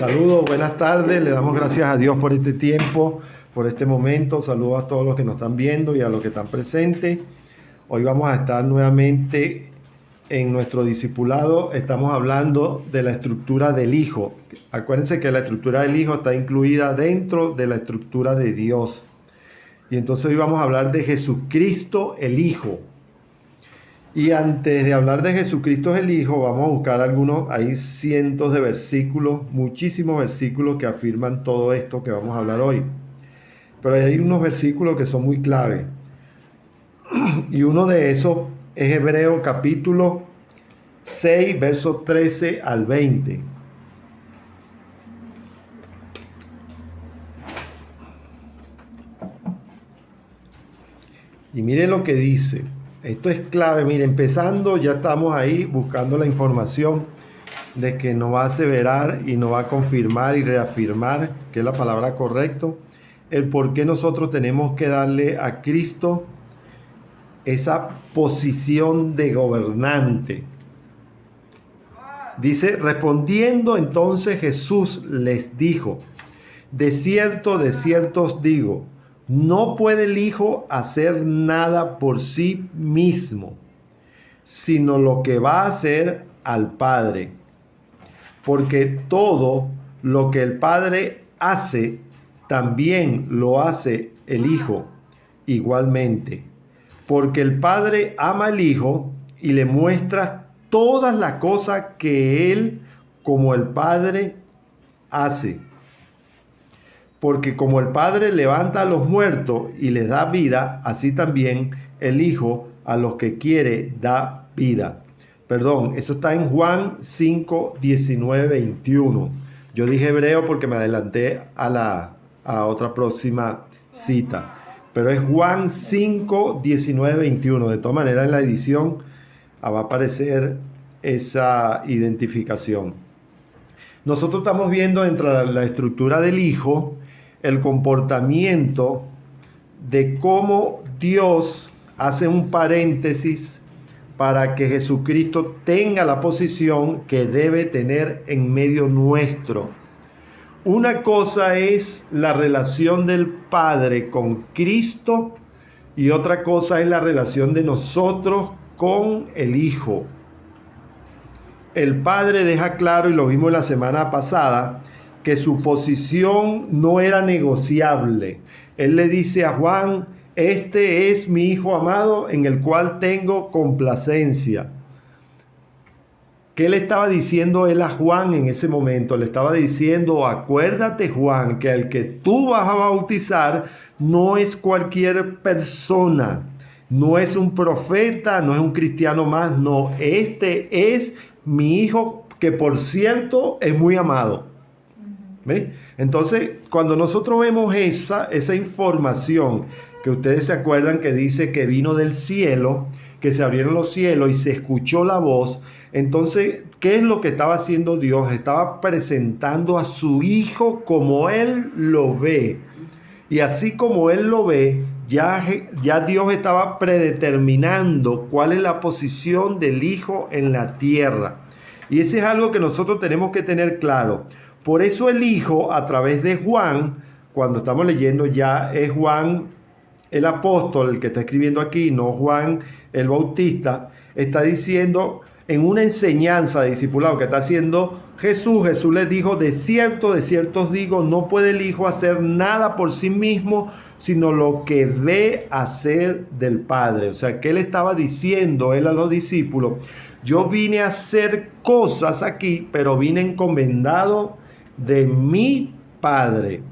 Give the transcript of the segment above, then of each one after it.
Saludos, buenas tardes, le damos gracias a Dios por este tiempo, por este momento. Saludos a todos los que nos están viendo y a los que están presentes. Hoy vamos a estar nuevamente en nuestro discipulado. Estamos hablando de la estructura del Hijo. Acuérdense que la estructura del Hijo está incluida dentro de la estructura de Dios. Y entonces hoy vamos a hablar de Jesucristo el Hijo. Y antes de hablar de Jesucristo el Hijo, vamos a buscar algunos, hay cientos de versículos, muchísimos versículos que afirman todo esto que vamos a hablar hoy. Pero hay unos versículos que son muy clave. Y uno de esos es Hebreos capítulo 6, versos 13 al 20. Y miren lo que dice. Esto es clave. Miren, empezando, ya estamos ahí buscando la información de que nos va a aseverar y nos va a confirmar y reafirmar, que es la palabra correcta, el por qué nosotros tenemos que darle a Cristo esa posición de gobernante. Dice, respondiendo entonces Jesús les dijo, de cierto os digo, no puede el Hijo hacer nada por sí mismo, sino lo que va a hacer al Padre. Porque todo lo que el Padre hace, también lo hace el Hijo igualmente. Porque el Padre ama al Hijo y le muestra todas las cosas que Él, como el Padre, hace. Porque como el Padre levanta a los muertos y les da vida, así también el Hijo a los que quiere da vida. Perdón, eso está en Juan 5, 19, 21. Yo dije hebreo porque me adelanté a otra próxima cita. Pero es Juan 5, 19, 21. De todas maneras, en la edición va a aparecer esa identificación. Nosotros estamos viendo entre la estructura del Hijo el comportamiento de cómo Dios hace un paréntesis para que Jesucristo tenga la posición que debe tener en medio nuestro. Una cosa es la relación del Padre con Cristo y otra cosa es la relación de nosotros con el Hijo. El Padre deja claro, y lo vimos la semana pasada, que su posición no era negociable. Él le dice a Juan, este es mi Hijo amado en el cual tengo complacencia. ¿Qué le estaba diciendo él a Juan en ese momento? Le estaba diciendo, acuérdate Juan, que el que tú vas a bautizar no es cualquier persona, no es un profeta, no es un cristiano más, no, este es mi Hijo que por cierto es muy amado. ¿Ve? Entonces, cuando nosotros vemos esa información, que ustedes se acuerdan que dice que vino del cielo, que se abrieron los cielos y se escuchó la voz, entonces, ¿qué es lo que estaba haciendo Dios? Estaba presentando a su Hijo como Él lo ve. Y así como Él lo ve, ya Dios estaba predeterminando cuál es la posición del Hijo en la tierra. Y ese es algo que nosotros tenemos que tener claro. Por eso el Hijo, a través de Juan, cuando estamos leyendo ya es Juan el apóstol el que está escribiendo aquí, no Juan el Bautista, está diciendo en una enseñanza de discipulado que está haciendo Jesús les dijo, de cierto os digo, no puede el Hijo hacer nada por sí mismo, sino lo que ve hacer del Padre. O sea, que él estaba diciendo, él a los discípulos, yo vine a hacer cosas aquí, pero vine encomendado de mi Padre.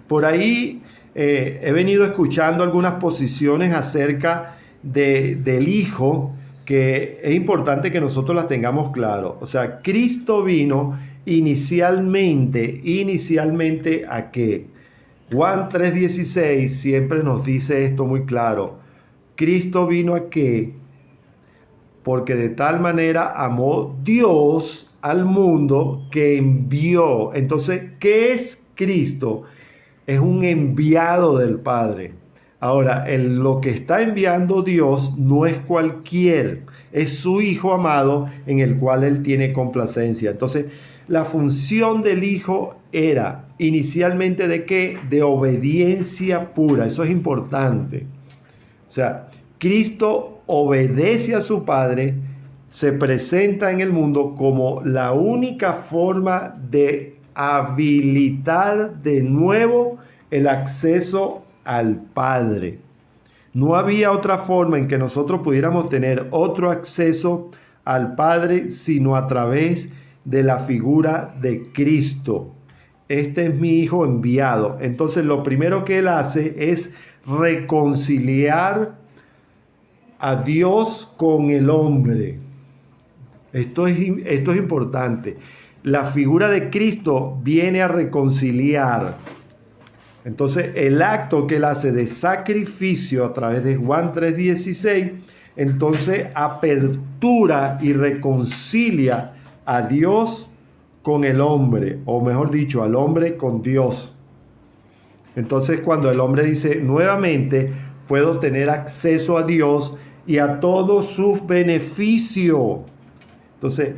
Por ahí he venido escuchando algunas posiciones acerca del Hijo, que es importante que nosotros las tengamos claro. O sea, Cristo vino inicialmente ¿a qué? Juan 3:16 siempre nos dice esto muy claro. Cristo vino ¿a qué? Porque de tal manera amó Dios al mundo que envió. Entonces, ¿qué es Cristo? Es un enviado del Padre. Ahora, lo que está enviando Dios no es cualquier, es su Hijo amado en el cual Él tiene complacencia. Entonces, La función del Hijo era inicialmente ¿de qué? De obediencia pura. Eso es importante. O sea, Cristo obedece a su Padre, se presenta en el mundo como la única forma de habilitar de nuevo el acceso al Padre. No había otra forma en que nosotros pudiéramos tener otro acceso al Padre sino a través de la figura de Cristo. Este es mi Hijo enviado. Entonces lo primero que Él hace es reconciliar a Dios con el hombre. Esto es importante. La figura de Cristo viene a reconciliar. Entonces el acto que Él hace de sacrificio a través de Juan 3:16, entonces apertura y reconcilia a Dios con el hombre, o mejor dicho, al hombre con Dios. Entonces cuando el hombre dice nuevamente, puedo tener acceso a Dios y a todos sus beneficios. Entonces,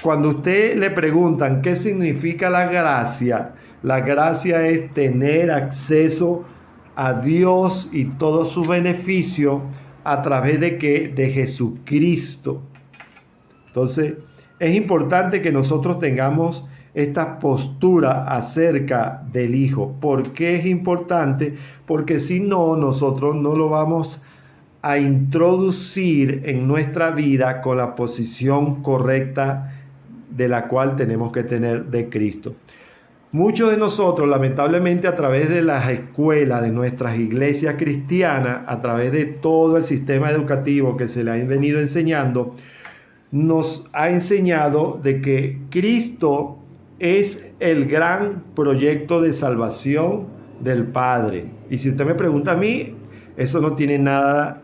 cuando usted le preguntan qué significa la gracia es tener acceso a Dios y todos sus beneficios a través de ¿qué? De Jesucristo. Entonces, es importante que nosotros tengamos esta postura acerca del Hijo. ¿Por qué es importante? Porque si no, nosotros no lo vamos a introducir en nuestra vida con la posición correcta de la cual tenemos que tener de Cristo. Muchos de nosotros, lamentablemente, a través de las escuelas, de nuestras iglesias cristianas, a través de todo el sistema educativo que se le ha venido enseñando, nos ha enseñado de que Cristo es el gran proyecto de salvación del Padre. Y si usted me pregunta a mí, eso no tiene nada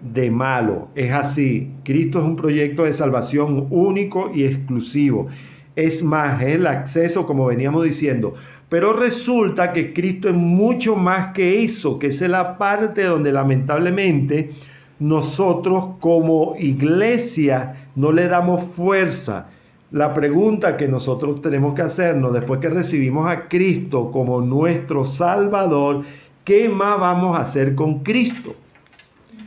de malo. Es así. Cristo es un proyecto de salvación único y exclusivo. Es más, es el acceso, como veníamos diciendo. Pero resulta que Cristo es mucho más que eso, que esa es la parte donde lamentablemente nosotros como iglesia no le damos fuerza. La pregunta que nosotros tenemos que hacernos después que recibimos a Cristo como nuestro Salvador, ¿qué más vamos a hacer con Cristo?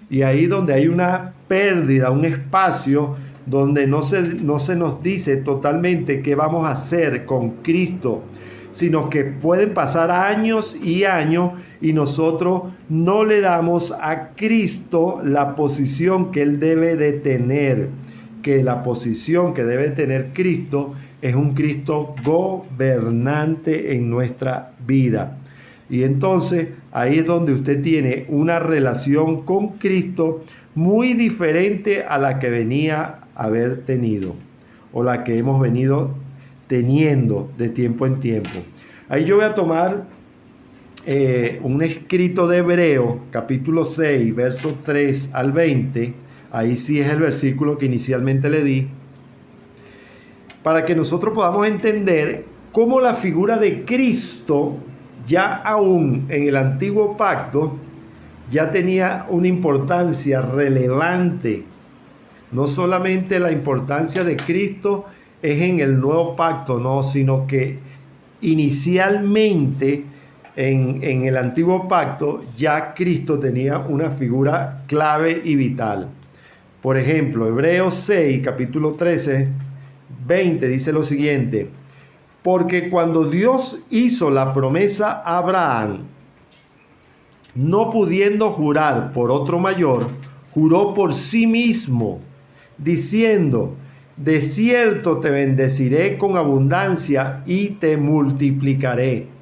Y ahí donde hay una pérdida, un espacio donde no se nos dice totalmente qué vamos a hacer con Cristo, sino que pueden pasar años y años y nosotros no le damos a Cristo la posición que Él debe de tener, que la posición que debe tener Cristo es un Cristo gobernante en nuestra vida. Y entonces ahí es donde usted tiene una relación con Cristo muy diferente a la que venía a haber tenido o la que hemos venido teniendo de tiempo en tiempo. Ahí yo voy a tomar un escrito de Hebreo, capítulo 6, versos 3 al 20. Ahí sí es el versículo que inicialmente le di, para que nosotros podamos entender cómo la figura de Cristo, ya aún en el antiguo pacto, ya tenía una importancia relevante. No solamente la importancia de Cristo es en el nuevo pacto, no, sino que inicialmente en el antiguo pacto ya Cristo tenía una figura clave y vital. Por ejemplo, Hebreos 6, capítulo 13, 20 dice lo siguiente: porque cuando Dios hizo la promesa a Abraham, no pudiendo jurar por otro mayor, juró por sí mismo, diciendo: de cierto te bendeciré con abundancia y te multiplicaré.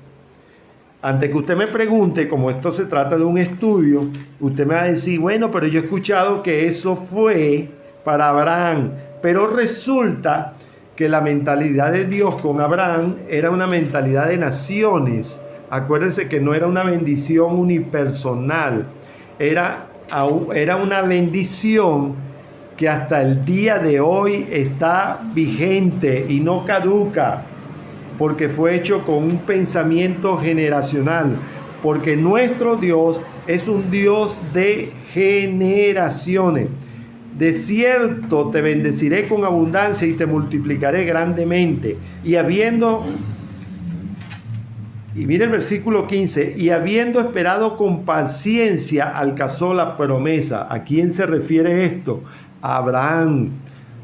Antes que usted me pregunte, como esto se trata de un estudio, usted me va a decir, bueno, pero yo he escuchado que eso fue para Abraham. Pero resulta que la mentalidad de Dios con Abraham era una mentalidad de naciones. Acuérdense que no era una bendición unipersonal, era una bendición que hasta el día de hoy está vigente y no caduca, porque fue hecho con un pensamiento generacional, porque nuestro Dios es un Dios de generaciones. De cierto te bendeciré con abundancia y te multiplicaré grandemente. Y mire el versículo 15, y habiendo esperado con paciencia, alcanzó la promesa. ¿A quién se refiere esto? A Abraham.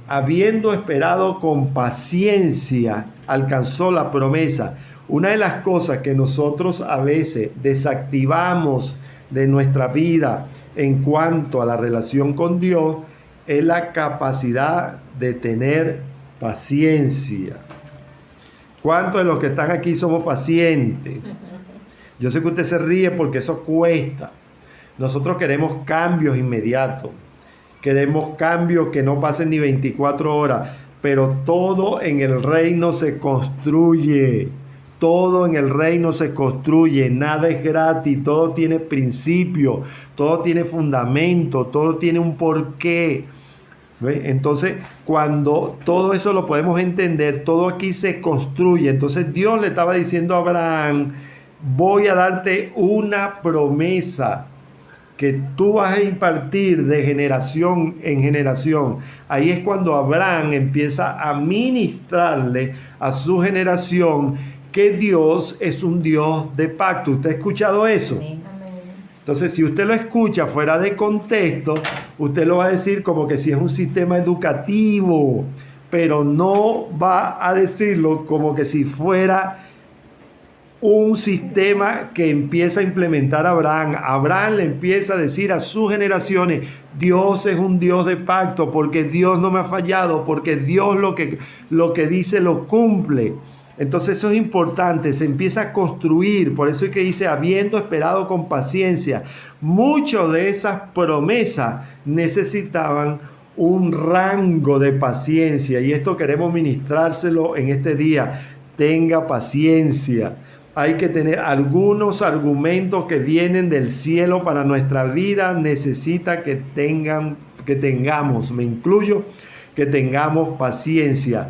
Habiendo esperado con paciencia, alcanzó la promesa. Una de las cosas que nosotros a veces desactivamos de nuestra vida en cuanto a la relación con Dios es la capacidad de tener paciencia. ¿Cuántos de los que están aquí somos pacientes? Yo sé que usted se ríe porque eso cuesta. Nosotros queremos cambios inmediatos. Queremos cambios que no pasen ni 24 horas. Pero todo en el reino se construye. Todo en el reino se construye. Nada es gratis. Todo tiene principio. Todo tiene fundamento. Todo tiene un porqué. ¿Ve? Entonces, cuando todo eso lo podemos entender, todo aquí se construye. Entonces Dios le estaba diciendo a Abraham, voy a darte una promesa que tú vas a impartir de generación en generación. Ahí es cuando Abraham empieza a ministrarle a su generación que Dios es un Dios de pacto. ¿Usted ha escuchado eso? Sí. Entonces, si usted lo escucha fuera de contexto, usted lo va a decir como que si es un sistema educativo, pero no va a decirlo como que si fuera un sistema que empieza a implementar Abraham. Abraham le empieza a decir a sus generaciones, Dios es un Dios de pacto, porque Dios no me ha fallado, porque Dios lo que dice lo cumple. Entonces eso es importante, se empieza a construir, por eso es que dice, habiendo esperado con paciencia. Muchas de esas promesas necesitaban un rango de paciencia, y esto queremos ministrárselo en este día. Tenga paciencia. Hay que tener algunos argumentos que vienen del cielo para nuestra vida, necesita que tengamos, me incluyo, que tengamos paciencia.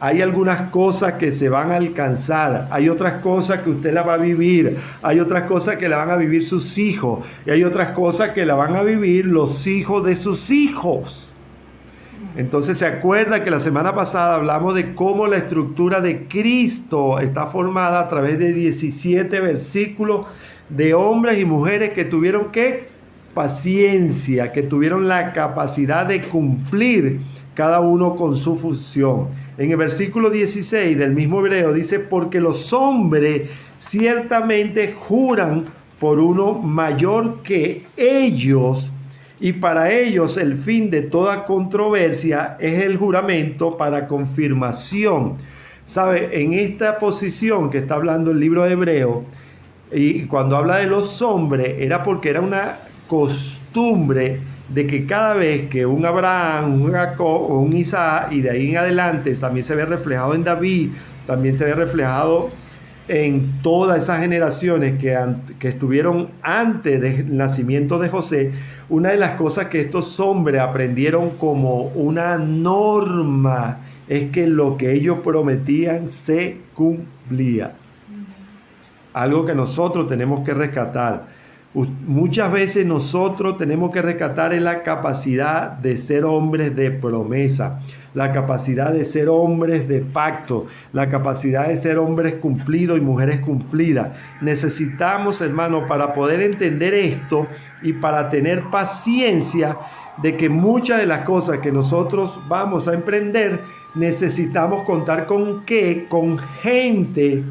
Hay algunas cosas que se van a alcanzar, hay otras cosas que usted la va a vivir, hay otras cosas que la van a vivir sus hijos, y hay otras cosas que la van a vivir los hijos de sus hijos. Entonces, ¿se acuerda que la semana pasada hablamos de cómo la estructura de Cristo está formada a través de 17 versículos de hombres y mujeres que tuvieron ¿qué? Paciencia, que tuvieron la capacidad de cumplir cada uno con su función. En el versículo 16 del mismo Hebreo dice, porque los hombres ciertamente juran por uno mayor que ellos, y para ellos el fin de toda controversia es el juramento para confirmación. ¿Sabe? En esta posición que está hablando el libro de Hebreo, y cuando habla de los hombres, era porque era una costumbre de que cada vez que un Abraham, un Jacob o un Isaac, y de ahí en adelante también se ve reflejado en David, también se ve reflejado en todas esas generaciones que estuvieron antes del nacimiento de José, una de las cosas que estos hombres aprendieron como una norma es que lo que ellos prometían se cumplía. Algo que nosotros tenemos que rescatar. Muchas veces nosotros tenemos que rescatar en la capacidad de ser hombres de promesa, la capacidad de ser hombres de pacto, la capacidad de ser hombres cumplidos y mujeres cumplidas. Necesitamos, hermano, para poder entender esto y para tener paciencia de que muchas de las cosas que nosotros vamos a emprender, necesitamos contar con ¿qué? Con gente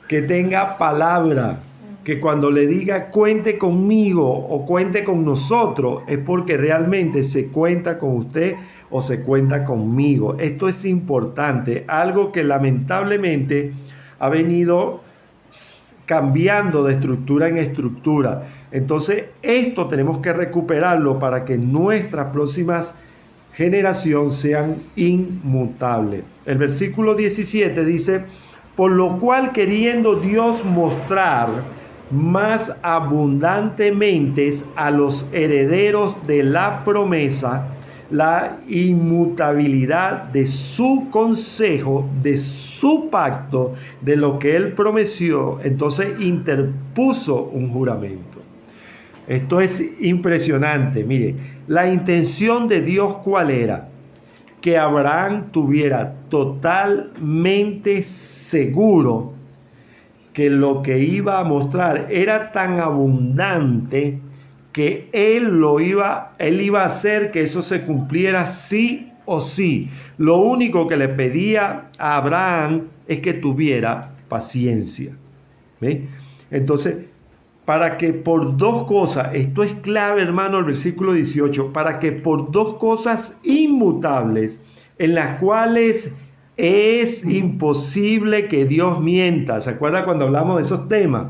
que tenga palabra. Que cuando le diga cuente conmigo o cuente con nosotros, es porque realmente se cuenta con usted o se cuenta conmigo. Esto es importante, algo que lamentablemente ha venido cambiando de estructura en estructura. Entonces, esto tenemos que recuperarlo para que nuestras próximas generaciones sean inmutables. El versículo 17 dice, por lo cual queriendo Dios mostrar más abundantemente a los herederos de la promesa la inmutabilidad de su consejo, de su pacto, de lo que él prometió, entonces interpuso un juramento. Esto es impresionante. Mire, la intención de Dios, ¿cuál era? Que Abraham tuviera totalmente seguro que lo que iba a mostrar era tan abundante que él iba a hacer que eso se cumpliera sí o sí. Lo único que le pedía a Abraham es que tuviera paciencia. ¿Ve? Entonces, para que por dos cosas, esto es clave, hermano, el versículo 18, para que por dos cosas inmutables, en las cuales es imposible que Dios mienta. ¿Se acuerda cuando hablamos de esos temas?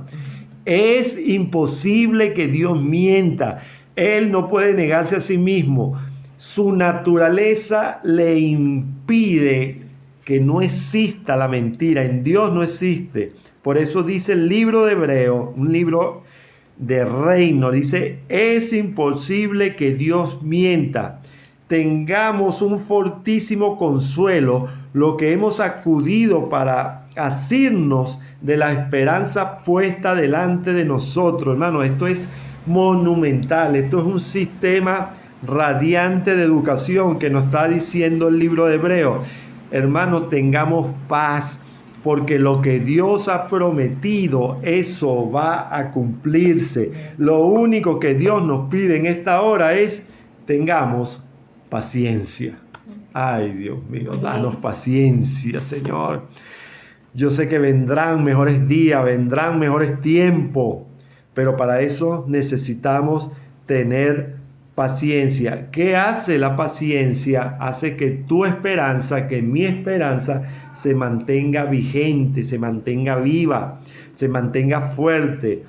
Es imposible que Dios mienta. Él no puede negarse a sí mismo. Su naturaleza le impide que no exista la mentira. En Dios no existe. Por eso dice el libro de Hebreo, un libro de reino, dice, es imposible que Dios mienta. Tengamos un fortísimo consuelo, lo que hemos acudido para asirnos de la esperanza puesta delante de nosotros. Hermano, esto es monumental, esto es un sistema radiante de educación que nos está diciendo el libro de Hebreos. Hermano, tengamos paz, porque lo que Dios ha prometido, eso va a cumplirse. Lo único que Dios nos pide en esta hora es tengamos paciencia. Ay, Dios mío, danos paciencia, Señor. Yo sé que vendrán mejores días, vendrán mejores tiempos, pero para eso necesitamos tener paciencia. ¿Qué hace la paciencia? Hace que tu esperanza, que mi esperanza se mantenga vigente, se mantenga viva, se mantenga fuerte.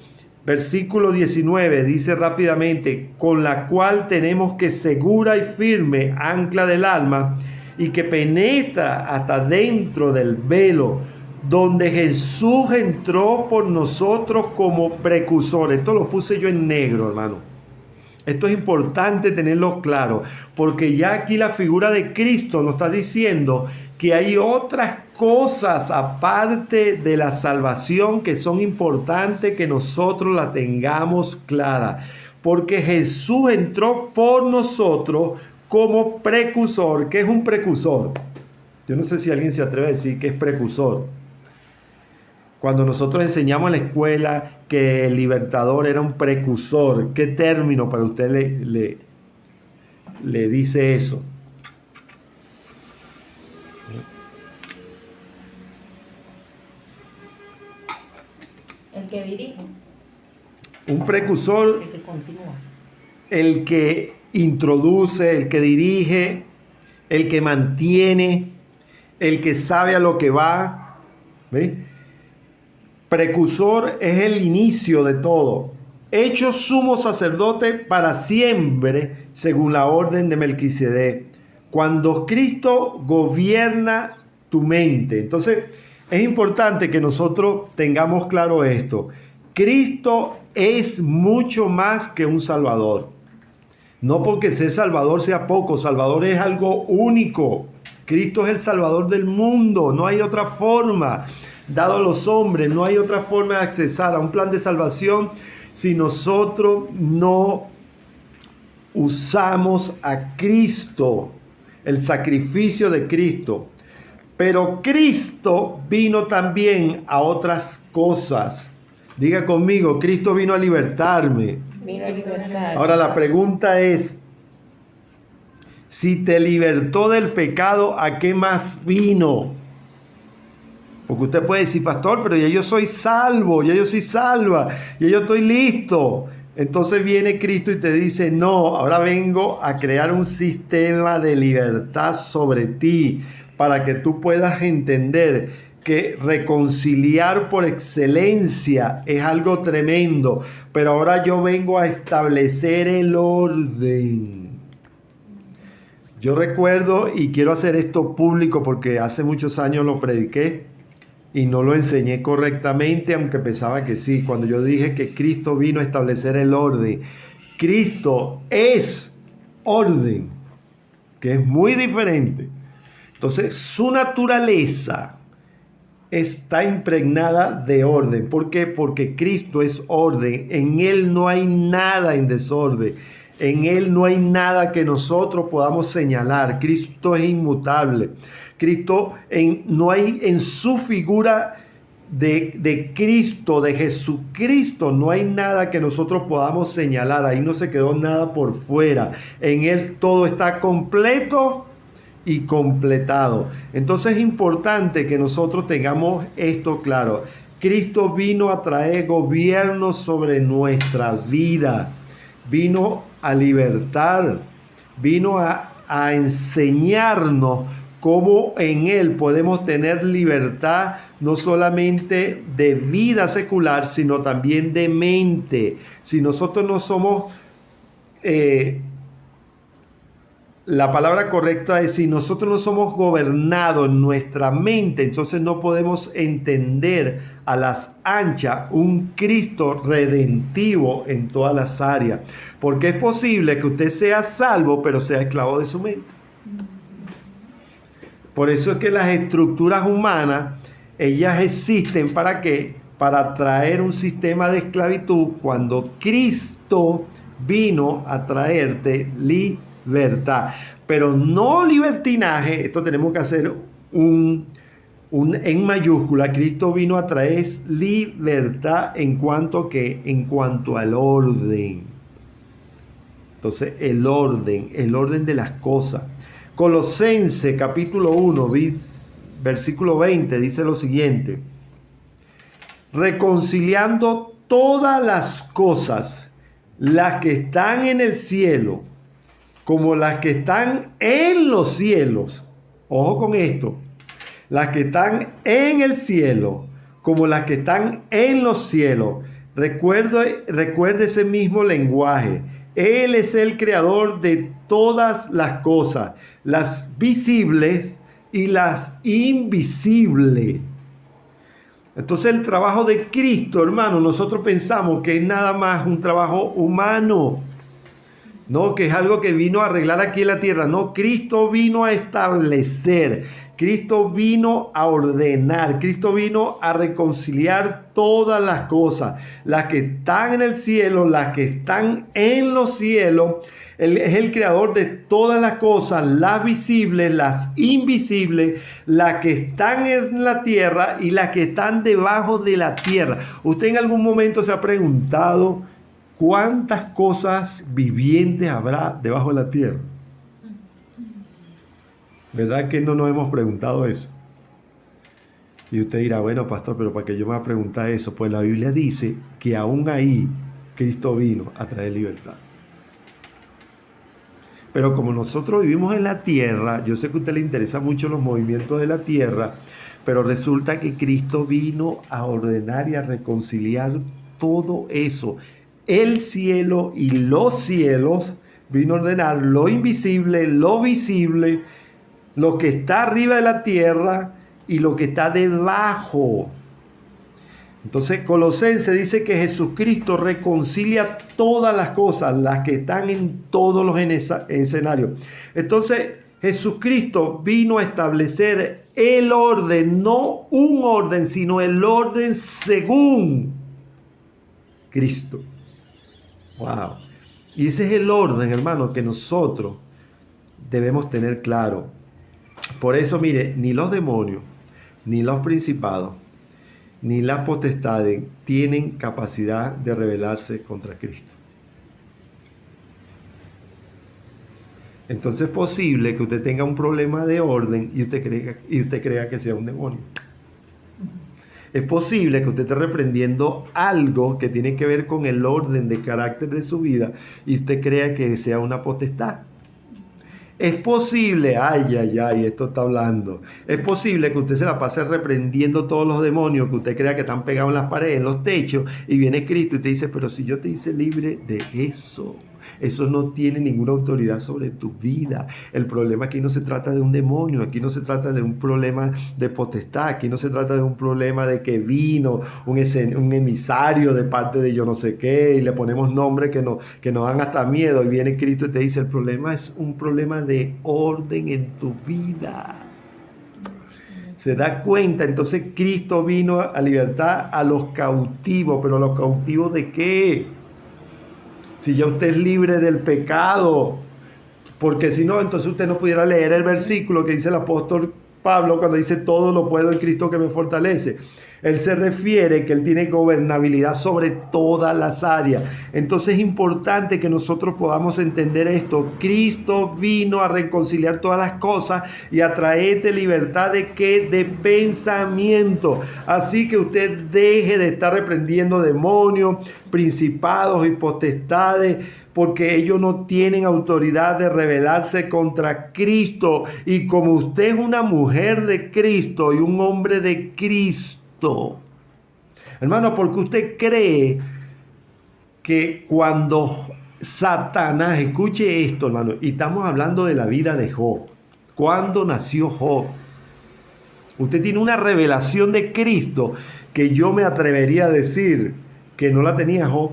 Versículo 19 dice rápidamente, con la cual tenemos que segura y firme ancla del alma y que penetra hasta dentro del velo, donde Jesús entró por nosotros como precursor. Esto lo puse yo en negro, hermano. Esto es importante tenerlo claro, porque ya aquí la figura de Cristo nos está diciendo que hay otras cosas aparte de la salvación que son importantes que nosotros la tengamos clara. Porque Jesús entró por nosotros como precursor. ¿Qué es un precursor? Yo no sé si alguien se atreve a decir qué es precursor. Cuando nosotros enseñamos en la escuela que el libertador era un precursor, ¿qué término para usted le dice eso? El que dirige. Un precursor, El que continúa. el que introduce, el que dirige, el que mantiene, el que sabe a lo que va. ¿Ve? Precursor es el inicio de todo. Hecho sumo sacerdote para siempre, según la orden de Melquisedec. Cuando Cristo gobierna tu mente. Entonces, es importante que nosotros tengamos claro esto. Cristo es mucho más que un Salvador. No porque ser Salvador sea poco. Salvador es algo único. Cristo es el Salvador del mundo. No hay otra forma. Dado a los hombres, no hay otra forma de accesar a un plan de salvación si nosotros no usamos a Cristo, el sacrificio de Cristo. Pero Cristo vino también a otras cosas. Diga conmigo, Cristo vino a libertarme. Vino a libertar. Ahora la pregunta es, si te libertó del pecado, ¿a qué más vino? Porque usted puede decir, pastor, pero ya yo soy salvo, ya yo soy salva, ya yo estoy listo. Entonces viene Cristo y te dice, no, ahora vengo a crear un sistema de libertad sobre ti para que tú puedas entender que reconciliar por excelencia es algo tremendo, pero ahora yo vengo a establecer el orden. Yo recuerdo, y quiero hacer esto público porque hace muchos años lo prediqué, y no lo enseñé correctamente, aunque pensaba que sí. Cuando yo dije que Cristo vino a establecer el orden. Cristo es orden, que es muy diferente. Entonces, su naturaleza está impregnada de orden. ¿Por qué? Porque Cristo es orden. En Él no hay nada en desorden. En Él no hay nada que nosotros podamos señalar. Cristo es inmutable. Cristo, no hay en su figura de Cristo, de Jesucristo, no hay nada que nosotros podamos señalar. Ahí no se quedó nada por fuera. En Él todo está completo y completado. Entonces es importante que nosotros tengamos esto claro. Cristo vino a traer gobierno sobre nuestra vida. Vino a libertar. Vino a enseñarnos cómo en Él podemos tener libertad, no solamente de vida secular, sino también de mente. Si nosotros no somos, la palabra correcta es, si nosotros no somos gobernados en nuestra mente, entonces no podemos entender a las anchas un Cristo redentivo en todas las áreas. Porque es posible que usted sea salvo, pero sea esclavo de su mente. Por eso es que las estructuras humanas, ellas existen ¿para qué? Para traer un sistema de esclavitud, cuando Cristo vino a traerte libertad. Pero no libertinaje, esto tenemos que hacer un en mayúscula. Cristo vino a traer libertad en cuanto al orden. Entonces el orden de las cosas. Colosenses capítulo 1, versículo 20 dice lo siguiente: reconciliando todas las cosas, las que están en el cielo, como las que están en los cielos. Ojo con esto. Las que están en el cielo, como las que están en los cielos. Recuerde ese mismo lenguaje. Él es el creador de todas las cosas, las visibles y las invisibles. Entonces el trabajo de Cristo, hermano, nosotros pensamos que es nada más un trabajo humano, no, que es algo que vino a arreglar aquí en la tierra. No, Cristo vino a establecer, Cristo vino a ordenar, Cristo vino a reconciliar todas las cosas, las que están en el cielo, las que están en los cielos. Él es el creador de todas las cosas, las visibles, las invisibles, las que están en la tierra y las que están debajo de la tierra. ¿Usted en algún momento se ha preguntado cuántas cosas vivientes habrá debajo de la tierra? ¿Verdad que no nos hemos preguntado eso? Y usted dirá, bueno, pastor, pero ¿para qué yo me voy a preguntar eso? Pues la Biblia dice que aún ahí Cristo vino a traer libertad. Pero como nosotros vivimos en la tierra, yo sé que a usted le interesan mucho los movimientos de la tierra, pero resulta que Cristo vino a ordenar y a reconciliar todo eso. El cielo y los cielos, vino a ordenar lo invisible, lo visible, lo que está arriba de la tierra y lo que está debajo. Entonces Colosenses dice que Jesucristo reconcilia todas las cosas, las que están en todos los escenarios. Entonces Jesucristo vino a establecer el orden, no un orden, sino el orden según Cristo. Wow. Y ese es el orden, hermano, que nosotros debemos tener claro. Por eso, mire, ni los demonios, ni los principados, ni las potestades tienen capacidad de rebelarse contra Cristo. Entonces es posible que usted tenga un problema de orden y usted crea que sea un demonio. Es posible que usted esté reprendiendo algo que tiene que ver con el orden de carácter de su vida y usted crea que sea una potestad. Es posible, esto está hablando. Es posible que usted se la pase reprendiendo todos los demonios que usted crea que están pegados en las paredes, en los techos, y viene Cristo y te dice, pero si yo te hice libre de eso, eso no tiene ninguna autoridad sobre tu vida. El problema aquí no se trata de un demonio, aquí no se trata de un problema de potestad, aquí no se trata de un problema de que vino un emisario de parte de yo no sé qué, y le ponemos nombres que nos dan hasta miedo, y viene Cristo y te dice, el problema es un problema de orden en tu vida. Se da cuenta, entonces Cristo vino a libertar a los cautivos, pero ¿a los cautivos de qué? Si ya usted es libre del pecado, porque si no, entonces usted no pudiera leer el versículo que dice el apóstol Pablo cuando dice todo lo puedo en Cristo que me fortalece. Él se refiere que él tiene gobernabilidad sobre todas las áreas. Entonces es importante que nosotros podamos entender esto. Cristo vino a reconciliar todas las cosas y a traerte libertad de qué? De pensamiento. Así que usted deje de estar reprendiendo demonios, principados y potestades, porque ellos no tienen autoridad de rebelarse contra Cristo. Y como usted es una mujer de Cristo y un hombre de Cristo, hermano, porque usted cree que cuando Satanás, escuche esto, hermano, y estamos hablando de la vida de Job. ¿Cuándo nació Job? Usted tiene una revelación de Cristo que yo me atrevería a decir que no la tenía Job.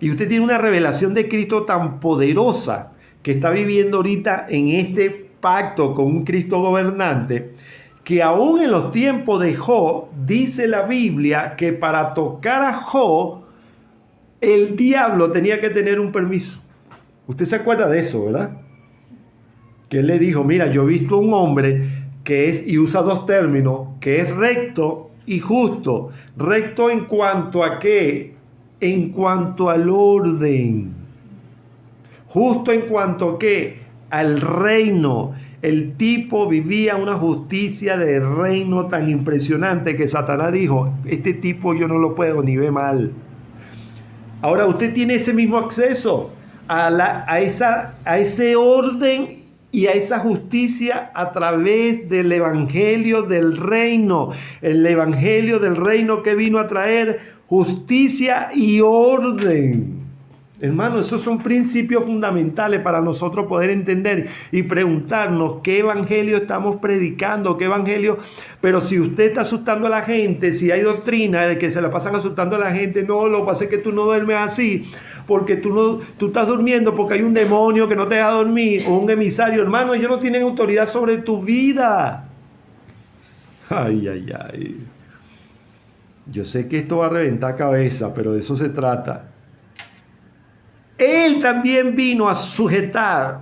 Y usted tiene una revelación de Cristo tan poderosa que está viviendo ahorita en este pacto con un Cristo gobernante, que aún en los tiempos de Job, dice la Biblia que para tocar a Job, el diablo tenía que tener un permiso. Usted se acuerda de eso, ¿verdad? Que él le dijo, mira, yo he visto a un hombre que es, y usa dos términos, que es recto y justo. Recto en cuanto a qué? En cuanto al orden. Justo en cuanto a qué? Al reino. El tipo vivía una justicia de reino tan impresionante que Satanás dijo, este tipo yo no lo puedo ni ver mal. Ahora usted tiene ese mismo acceso a ese orden y a esa justicia a través del evangelio del reino. El evangelio del reino que vino a traer justicia y orden. Hermano, esos son principios fundamentales para nosotros poder entender y preguntarnos qué evangelio estamos predicando, qué evangelio. Pero si usted está asustando a la gente, si hay doctrina de que se la pasan asustando a la gente, no, lo que pasa es que tú no duermes así, porque tú estás durmiendo porque hay un demonio que no te deja dormir, o un emisario. Hermano, ellos no tienen autoridad sobre tu vida. Ay, ay, ay. Yo sé que esto va a reventar cabeza, pero de eso se trata. Él también vino a sujetar,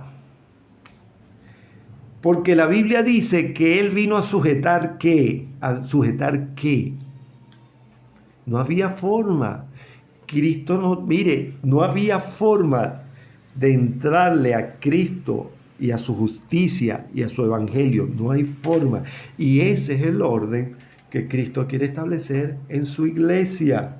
porque la Biblia dice que él vino a sujetar ¿qué? ¿A sujetar qué? No había forma. Cristo no, mire, no había forma de entrarle a Cristo y a su justicia y a su evangelio. No hay forma. Y ese es el orden que Cristo quiere establecer en su iglesia.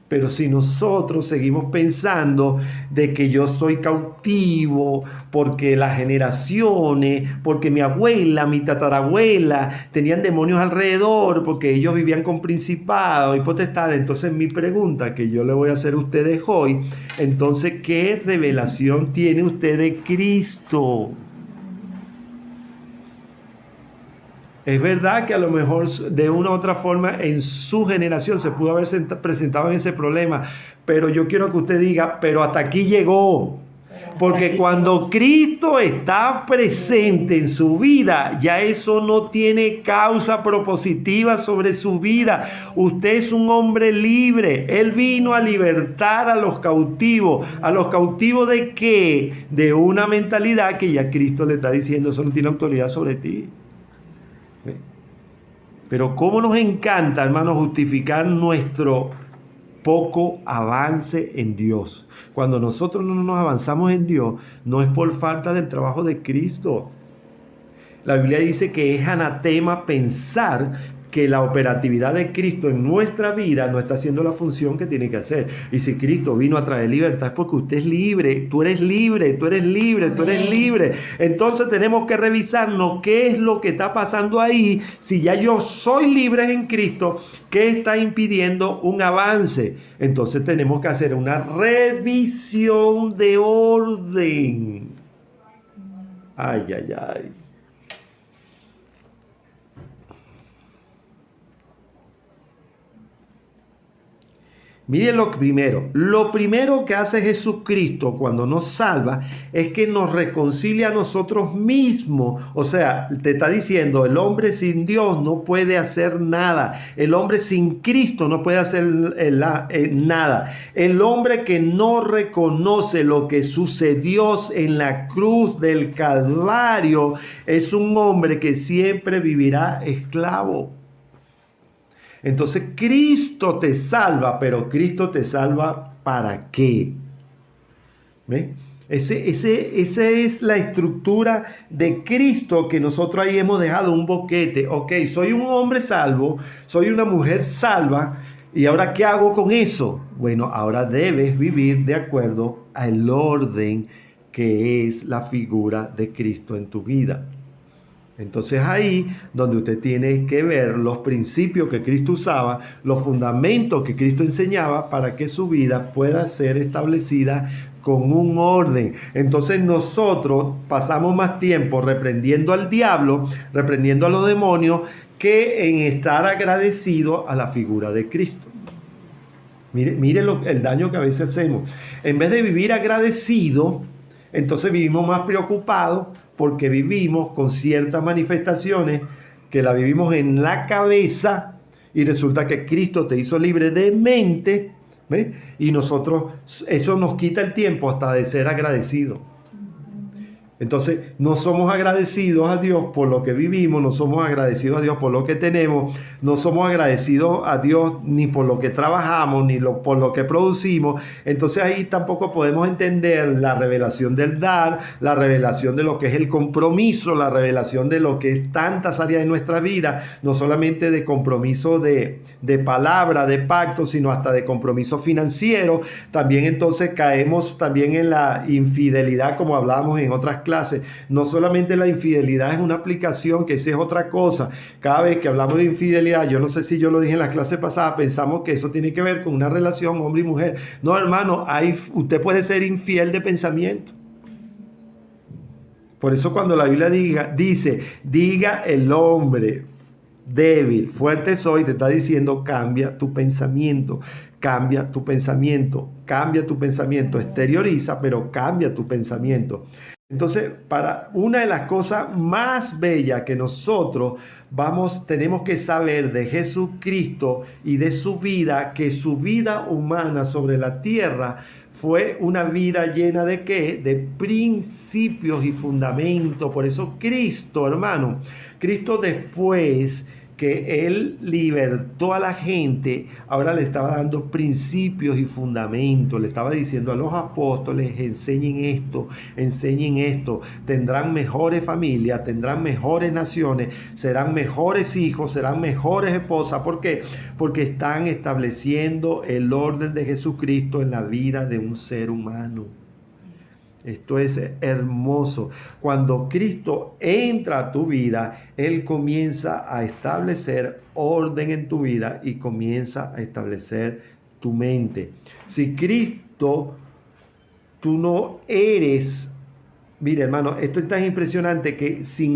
Pero si nosotros seguimos pensando de que yo soy cautivo, porque las generaciones, porque mi abuela, mi tatarabuela tenían demonios alrededor, porque ellos vivían con principados y potestades, entonces mi pregunta que yo le voy a hacer a ustedes hoy, entonces, ¿qué revelación tiene usted de Cristo? Es verdad que a lo mejor de una u otra forma en su generación se pudo haber presentado en ese problema, pero yo quiero que usted diga, pero hasta aquí llegó. Porque cuando Cristo está presente en su vida, ya eso no tiene causa propositiva sobre su vida. Usted es un hombre libre. Él vino a libertar a los cautivos. ¿A los cautivos de qué? De una mentalidad que ya Cristo le está diciendo, eso no tiene autoridad sobre ti. Pero cómo nos encanta, hermano, justificar nuestro poco avance en Dios. Cuando nosotros no nos avanzamos en Dios, no es por falta del trabajo de Cristo. La Biblia dice que es anatema pensar que la operatividad de Cristo en nuestra vida no está haciendo la función que tiene que hacer. Y si Cristo vino a traer libertad es porque usted es libre, tú eres libre, tú eres libre, tú eres libre. Entonces tenemos que revisarnos qué es lo que está pasando ahí. Si ya yo soy libre en Cristo, ¿qué está impidiendo un avance? Entonces tenemos que hacer una revisión de orden. Ay, ay, ay. Miren lo primero que hace Jesucristo cuando nos salva es que nos reconcilia a nosotros mismos. O sea, te está diciendo, el hombre sin Dios no puede hacer nada. El hombre sin Cristo no puede hacer nada. El hombre que no reconoce lo que sucedió en la cruz del Calvario es un hombre que siempre vivirá esclavo. Entonces Cristo te salva, pero Cristo te salva ¿para qué? ¿Ve? Esa es la estructura de Cristo que nosotros ahí hemos dejado un boquete. Ok, soy un hombre salvo, soy una mujer salva, ¿y ahora qué hago con eso? Bueno, ahora debes vivir de acuerdo al orden que es la figura de Cristo en tu vida. Entonces ahí donde usted tiene que ver los principios que Cristo usaba, los fundamentos que Cristo enseñaba para que su vida pueda ser establecida con un orden. Entonces nosotros pasamos más tiempo reprendiendo al diablo, reprendiendo a los demonios, que en estar agradecido a la figura de Cristo. Mire el daño que a veces hacemos. En vez de vivir agradecido, entonces vivimos más preocupados, porque vivimos con ciertas manifestaciones que la vivimos en la cabeza y resulta que Cristo te hizo libre de mente, ¿ves? Y nosotros, eso nos quita el tiempo hasta de ser agradecidos. Entonces, no somos agradecidos a Dios por lo que vivimos, no somos agradecidos a Dios por lo que tenemos, no somos agradecidos a Dios ni por lo que trabajamos, ni por lo que producimos. Entonces ahí tampoco podemos entender la revelación del dar, la revelación de lo que es el compromiso, la revelación de lo que es tantas áreas de nuestra vida, no solamente de compromiso de palabra, de pacto, sino hasta de compromiso financiero. También entonces caemos también en la infidelidad, como hablábamos en otras clases. No solamente la infidelidad es una aplicación, que esa es otra cosa. Cada vez que hablamos de infidelidad, yo no sé si yo lo dije en la clase pasada, pensamos que eso tiene que ver con una relación hombre y mujer. No, hermano, usted puede ser infiel de pensamiento. Por eso cuando la Biblia dice, diga el hombre débil, fuerte soy, te está diciendo, cambia tu pensamiento. Cambia tu pensamiento, cambia tu pensamiento, exterioriza, pero cambia tu pensamiento. Entonces, para una de las cosas más bellas que nosotros tenemos que saber de Jesucristo y de su vida, que su vida humana sobre la tierra fue una vida llena ¿de qué? De principios y fundamentos. Por eso Cristo, hermano, Cristo después que Él libertó a la gente, ahora le estaba dando principios y fundamentos, le estaba diciendo a los apóstoles, enseñen esto, tendrán mejores familias, tendrán mejores naciones, serán mejores hijos, serán mejores esposas. ¿Por qué? Porque están estableciendo el orden de Jesucristo en la vida de un ser humano. Esto es hermoso. Cuando Cristo entra a tu vida, Él comienza a establecer orden en tu vida y comienza a establecer tu mente. Si Cristo, tú no eres... Mire, hermano, esto es tan impresionante que sin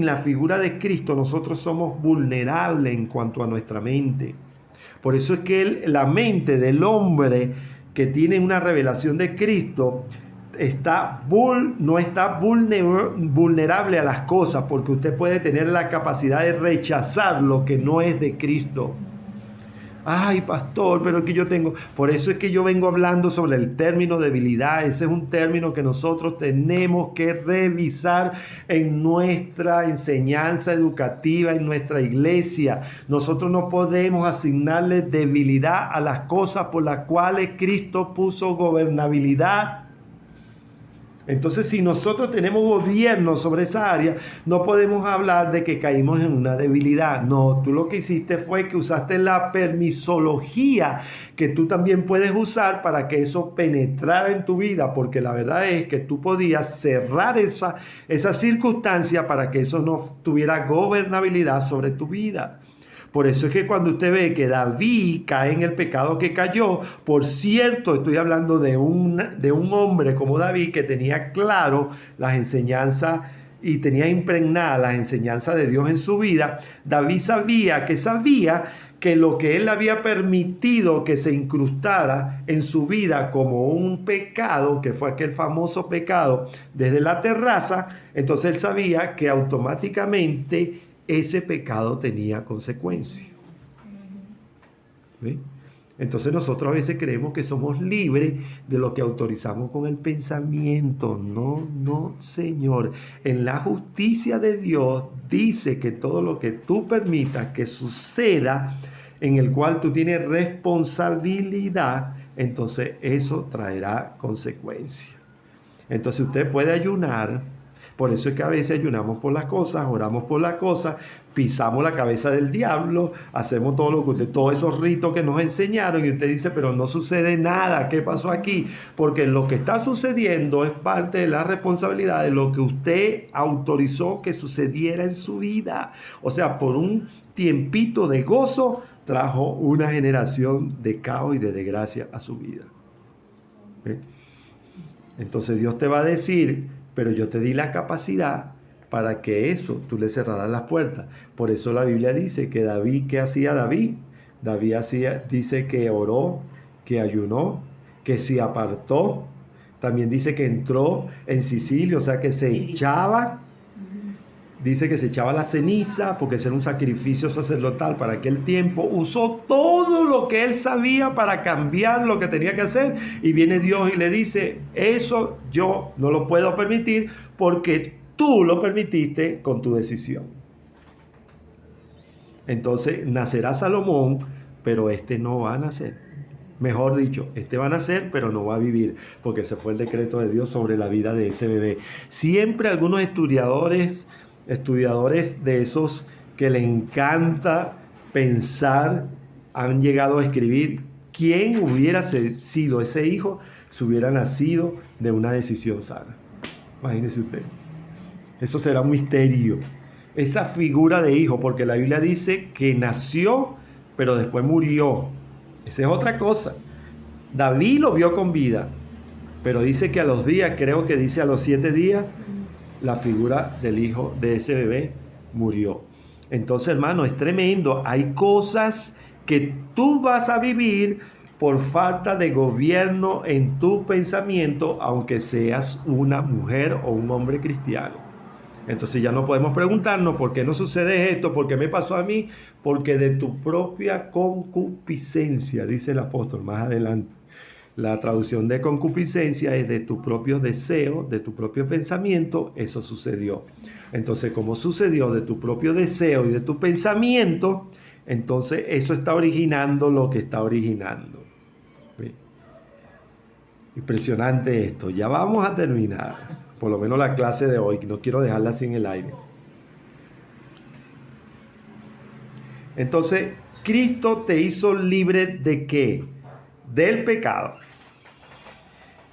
la figura de Cristo, nosotros somos vulnerables en cuanto a nuestra mente. Por eso es que la mente del hombre que tiene una revelación de Cristo no está vulnerable a las cosas, porque usted puede tener la capacidad de rechazar lo que no es de Cristo. Ay, pastor, pero que yo tengo... Por eso es que yo vengo hablando sobre el término debilidad. Ese es un término que nosotros tenemos que revisar en nuestra enseñanza educativa, en nuestra iglesia. Nosotros no podemos asignarle debilidad a las cosas por las cuales Cristo puso gobernabilidad. Entonces, si nosotros tenemos gobierno sobre esa área, no podemos hablar de que caímos en una debilidad. No, tú lo que hiciste fue que usaste la permisología que tú también puedes usar para que eso penetrara en tu vida, porque la verdad es que tú podías cerrar esa circunstancia para que eso no tuviera gobernabilidad sobre tu vida. Por eso es que cuando usted ve que David cae en el pecado que cayó, por cierto, estoy hablando de un hombre como David que tenía claro las enseñanzas y tenía impregnadas las enseñanzas de Dios en su vida. David sabía que lo que él había permitido que se incrustara en su vida como un pecado, que fue aquel famoso pecado desde la terraza, entonces él sabía que automáticamente ese pecado tenía consecuencias. ¿Sí? Entonces nosotros a veces creemos que somos libres de lo que autorizamos con el pensamiento. No, no, Señor. En la justicia de Dios dice que todo lo que tú permitas que suceda, en el cual tú tienes responsabilidad, entonces eso traerá consecuencias. Entonces usted puede ayunar. Por eso es que a veces ayunamos por las cosas, oramos por las cosas, pisamos la cabeza del diablo, hacemos todo lo que usted, todos esos ritos que nos enseñaron, y usted dice, pero no sucede nada, ¿qué pasó aquí? Porque lo que está sucediendo es parte de la responsabilidad de lo que usted autorizó que sucediera en su vida. O sea, por un tiempito de gozo, trajo una generación de caos y de desgracia a su vida. ¿Eh? Entonces Dios te va a decir, pero yo te di la capacidad para que eso tú le cerraras las puertas. Por eso la Biblia dice que David, ¿qué hacía David? David dice que oró, que ayunó, que se apartó. También dice que entró en Sicilia, o sea que se echaba. Dice que se echaba la ceniza porque ese era un sacrificio sacerdotal para aquel tiempo. Usó todo lo que él sabía para cambiar lo que tenía que hacer. Y viene Dios y le dice, eso yo no lo puedo permitir porque tú lo permitiste con tu decisión. Entonces nacerá Salomón, pero este no va a nacer. Mejor dicho, este va a nacer, pero no va a vivir, porque ese fue el decreto de Dios sobre la vida de ese bebé. Siempre algunos estudiadores de esos que les encanta pensar, han llegado a escribir quién hubiera sido ese hijo si hubiera nacido de una decisión sana. Imagínese usted. Eso será un misterio. Esa figura de hijo, porque la Biblia dice que nació, pero después murió. Esa es otra cosa. David lo vio con vida, pero dice que a los días, creo que dice a los 7 días, la figura del hijo de ese bebé murió. Entonces, hermano, es tremendo. Hay cosas que tú vas a vivir por falta de gobierno en tu pensamiento, aunque seas una mujer o un hombre cristiano. Entonces ya no podemos preguntarnos por qué no sucede esto, por qué me pasó a mí, porque de tu propia concupiscencia, dice el apóstol más adelante. La traducción de concupiscencia es de tu propio deseo, de tu propio pensamiento, eso sucedió. Entonces, como sucedió de tu propio deseo y de tu pensamiento, entonces eso está originando lo que está originando. ¿Sí? Impresionante esto. Ya vamos a terminar, por lo menos la clase de hoy, que no quiero dejarla sin el aire. Entonces, Cristo te hizo libre ¿de qué? Del pecado.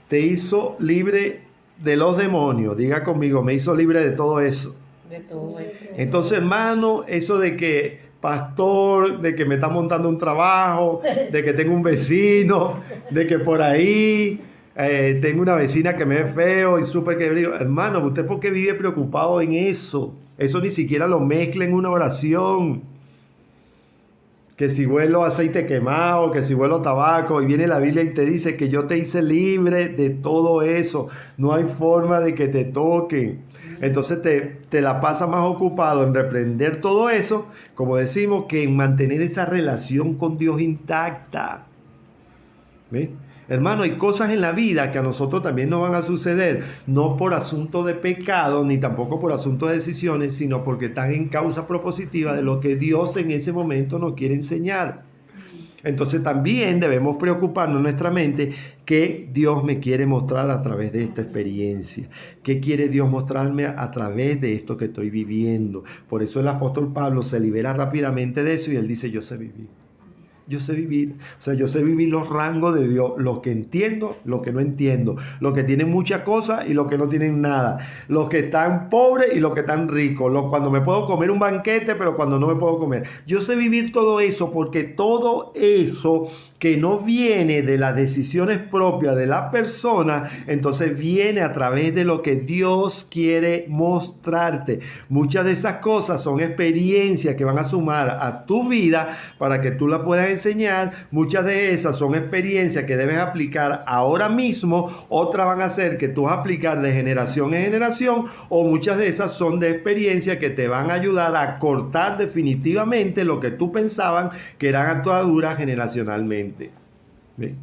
Te hizo libre de los demonios. Diga conmigo, me hizo libre de todo eso. De todo eso. Entonces, hermano, eso de que pastor, de que me está montando un trabajo, de que tengo un vecino, de que por ahí tengo una vecina que me ve feo y supe que... Hermano, ¿usted por qué vive preocupado en eso? Eso ni siquiera lo mezcla en una oración. Que si huelo aceite quemado, que si huelo tabaco, y viene la Biblia y te dice que yo te hice libre de todo eso. No hay forma de que te toquen. Entonces te la pasa más ocupado en reprender todo eso, como decimos, que en mantener esa relación con Dios intacta. ¿Ves? Hermano, hay cosas en la vida que a nosotros también nos van a suceder, no por asunto de pecado, ni tampoco por asunto de decisiones, sino porque están en causa propositiva de lo que Dios en ese momento nos quiere enseñar. Entonces también debemos preocuparnos en nuestra mente qué Dios me quiere mostrar a través de esta experiencia. ¿Qué quiere Dios mostrarme a través de esto que estoy viviendo? Por eso el apóstol Pablo se libera rápidamente de eso y él dice, yo sé vivir. Yo sé vivir, o sea, yo sé vivir los rangos de Dios, lo que entiendo, lo que no entiendo, lo que tienen muchas cosas y lo que no tienen nada, los que están pobres y los que están ricos, cuando me puedo comer un banquete, pero cuando no me puedo comer. Yo sé vivir todo eso porque todo eso que no viene de las decisiones propias de la persona, entonces viene a través de lo que Dios quiere mostrarte. Muchas de esas cosas son experiencias que van a sumar a tu vida para que tú la puedas enseñar. Muchas de esas son experiencias que debes aplicar ahora mismo, otras van a ser que tú vas a aplicar de generación en generación, o muchas de esas son de experiencias que te van a ayudar a cortar definitivamente lo que tú pensaban que eran ataduras generacionalmente. ¿Ve?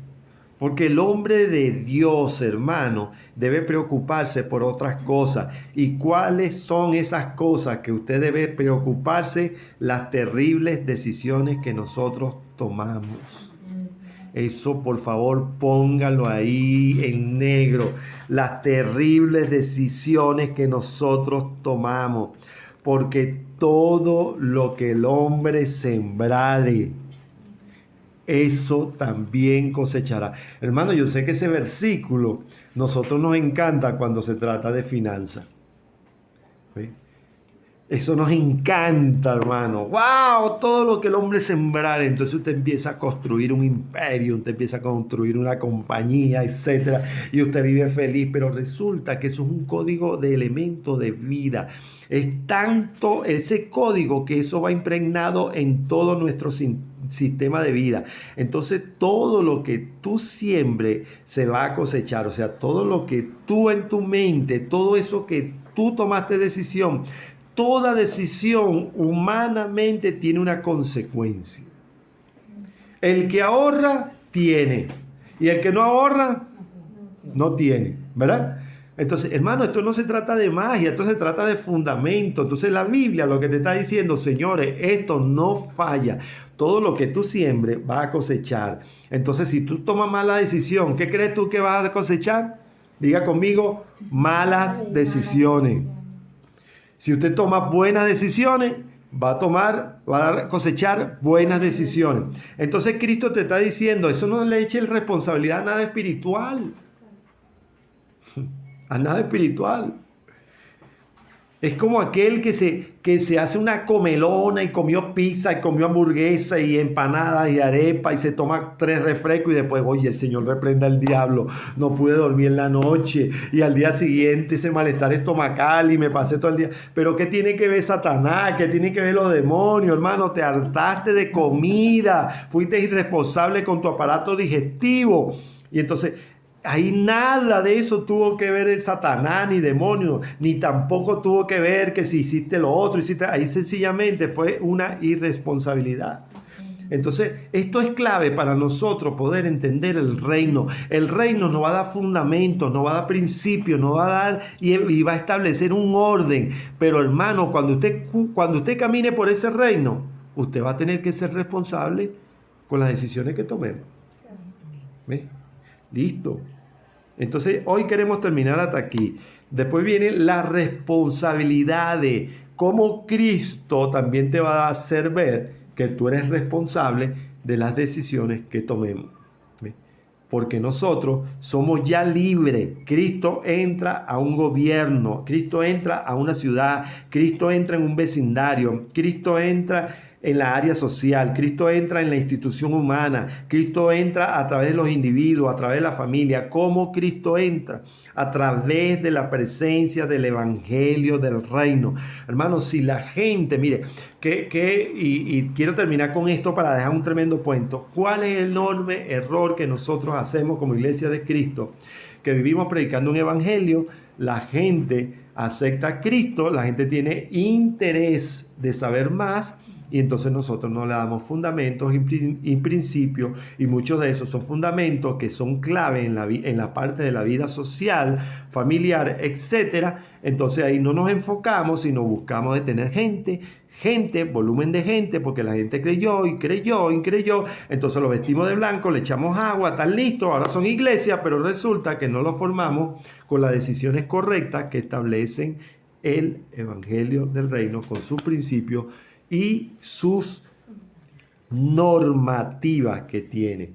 Porque el hombre de Dios, hermano, debe preocuparse por otras cosas. ¿Y cuáles son esas cosas que usted debe preocuparse? Las terribles decisiones que nosotros tomamos. Eso, por favor, póngalo ahí en negro. Las terribles decisiones que nosotros tomamos. Porque todo lo que el hombre sembrare, eso también cosechará. Hermano, yo sé que ese versículo nosotros nos encanta cuando se trata de finanzas. ¿Sí? Eso nos encanta, hermano. ¡Wow! Todo lo que el hombre sembrara. Entonces usted empieza a construir un imperio, usted empieza a construir una compañía, etcétera, y usted vive feliz. Pero resulta que eso es un código de elemento de vida. Es tanto ese código que eso va impregnado en todo nuestro sistema de vida. Entonces todo lo que tú siembres se va a cosechar. O sea, todo lo que tú en tu mente, todo eso que tú tomaste decisión, toda decisión humanamente tiene una consecuencia. El que ahorra, tiene. Y el que no ahorra, no tiene. ¿Verdad? Entonces, hermano, esto no se trata de magia, esto se trata de fundamento. Entonces la Biblia lo que te está diciendo, señores, esto no falla. Todo lo que tú siembres va a cosechar. Entonces, si tú tomas mala decisión, ¿qué crees tú que vas a cosechar? Diga conmigo, malas decisiones. Si usted toma buenas decisiones, va a cosechar buenas decisiones. Entonces Cristo te está diciendo, eso no le eche responsabilidad a nada espiritual. A nada espiritual. Es como aquel que se hace una comelona y comió pizza y comió hamburguesa y empanadas y arepa y se toma 3 refrescos y después, oye, el Señor reprenda al diablo, no pude dormir en la noche y al día siguiente ese malestar estomacal y me pasé todo el día. Pero ¿qué tiene que ver Satanás? ¿Qué tiene que ver los demonios, hermano? Te hartaste de comida, fuiste irresponsable con tu aparato digestivo y entonces... Ahí nada de eso tuvo que ver el Satanás ni demonio, ni tampoco tuvo que ver que si hiciste lo otro, ahí sencillamente fue una irresponsabilidad. Entonces, esto es clave para nosotros poder entender el reino. El reino nos va a dar fundamentos, nos va a dar principios, nos va a dar y va a establecer un orden. Pero hermano, cuando usted camine por ese reino, usted va a tener que ser responsable con las decisiones que tomemos. ¿Ves? Listo. Entonces, hoy queremos terminar hasta aquí. Después viene la responsabilidad de cómo Cristo también te va a hacer ver que tú eres responsable de las decisiones que tomemos. ¿Ves? Porque nosotros somos ya libres. Cristo entra a un gobierno, Cristo entra a una ciudad, Cristo entra en un vecindario, Cristo entra en la área social, Cristo entra en la institución humana, Cristo entra a través de los individuos, a través de la familia. ¿Cómo Cristo entra? A través de la presencia del evangelio del reino. Hermanos, si la gente, mire, y quiero terminar con esto para dejar un tremendo cuento. ¿Cuál es el enorme error que nosotros hacemos como iglesia de Cristo? Que vivimos predicando un evangelio, la gente acepta a Cristo, la gente tiene interés de saber más, y entonces nosotros no le damos fundamentos y principios, y muchos de esos son fundamentos que son clave en la parte de la vida social, familiar, etcétera. Entonces ahí no nos enfocamos, sino buscamos de tener gente, volumen de gente, porque la gente creyó. Entonces lo vestimos de blanco, le echamos agua, están listos, ahora son iglesias, pero resulta que no lo formamos con las decisiones correctas que establecen el evangelio del reino con sus principios y sus normativa que tiene.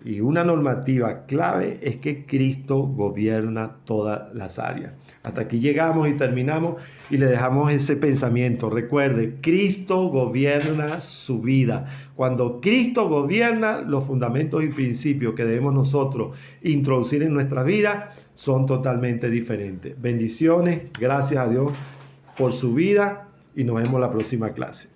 Y una normativa clave es que Cristo gobierna todas las áreas. Hasta aquí llegamos y terminamos y le dejamos ese pensamiento. Recuerde, Cristo gobierna su vida. Cuando Cristo gobierna, los fundamentos y principios que debemos nosotros introducir en nuestra vida son totalmente diferentes. Bendiciones, gracias a Dios por su vida y nos vemos la próxima clase.